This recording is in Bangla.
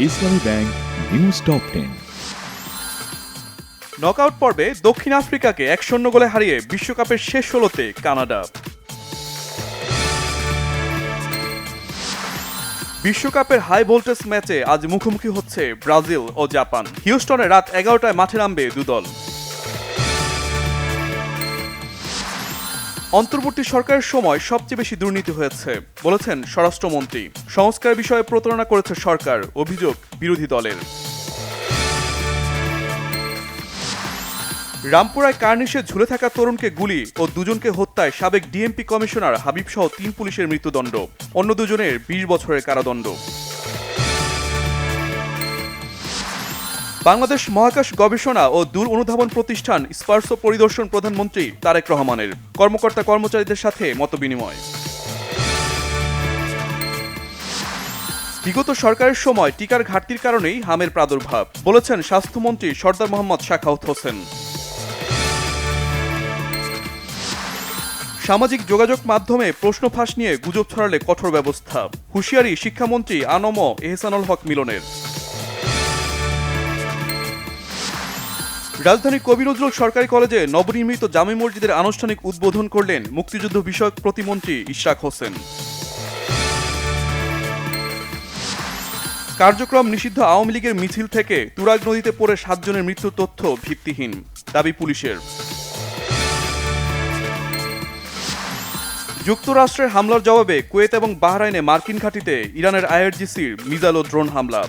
ইসলামী ব্যাংক নিউজ টপ 10। নকআউট পর্বে দক্ষিণ আফ্রিকাকে 1-0 গোলে হারিয়ে বিশ্বকাপের শেষ 16তে কানাডা। বিশ্বকাপের হাই ভোল্টেজ ম্যাচে আজ মুখোমুখি হচ্ছে ব্রাজিল ও জাপান। হিউস্টনে রাত 11টায় মাঠে নামবে দুদল। অন্তর্বর্তী সরকারের সময় সবচেয়ে বেশি দুর্নীতি হয়েছে বলেছেন স্বরাষ্ট্রমন্ত্রী। সংস্কার বিষয়ে প্রতারণা করেছে সরকার, অভিযোগ বিরোধী দলের। রামপুরায় কার্নিশে ঝুলে থাকা তরুণকে গুলি ও দুজনকে হত্যায় সাবেক ডিএমপি কমিশনার হাবিব সহ 3 পুলিশের মৃত্যুদণ্ড, অন্য দুজনের 20 বছরের কারাদণ্ড। বাংলাদেশ মহাকাশ গবেষণা ও দূর অনুধাবন প্রতিষ্ঠান স্পারসো পরিদর্শন প্রধানমন্ত্রী তারেক রহমানের, কর্মকর্তা কর্মচারীদের সাথে মতবিনিময়। বিগত সরকারের সময় টিকার ঘাটতির কারণেই হামের প্রাদুর্ভাব বলেছেন স্বাস্থ্যমন্ত্রী সরদার মোহাম্মদ শাখাওয়াত হোসেন। সামাজিক যোগাযোগ মাধ্যমে প্রশ্ন ফাঁস নিয়ে গুজব ছড়ালে কঠোর ব্যবস্থা, হুঁশিয়ারি শিক্ষামন্ত্রী আনম এহসানুল হক মিলনের। রাজধানীর কবি নজরুল সরকারি কলেজে নবনির্মিত জামে মসজিদের আনুষ্ঠানিক উদ্বোধন করলেন মুক্তিযুদ্ধ বিষয়ক প্রতিমন্ত্রী ইশরাক হোসেন। কার্যক্রম নিষিদ্ধ আওয়ামী লীগের মিছিল থেকে তুরাগ নদীতে পড়ে 7 জনের মৃত্যুর তথ্য ভিত্তিহীন, দাবি পুলিশের। যুক্তরাষ্ট্রের হামলার জবাবে কুয়েত এবং বাহরাইনে মার্কিন ঘাঁটিতে ইরানের আইআরজিসির মিসাইল ও ড্রোন হামলা।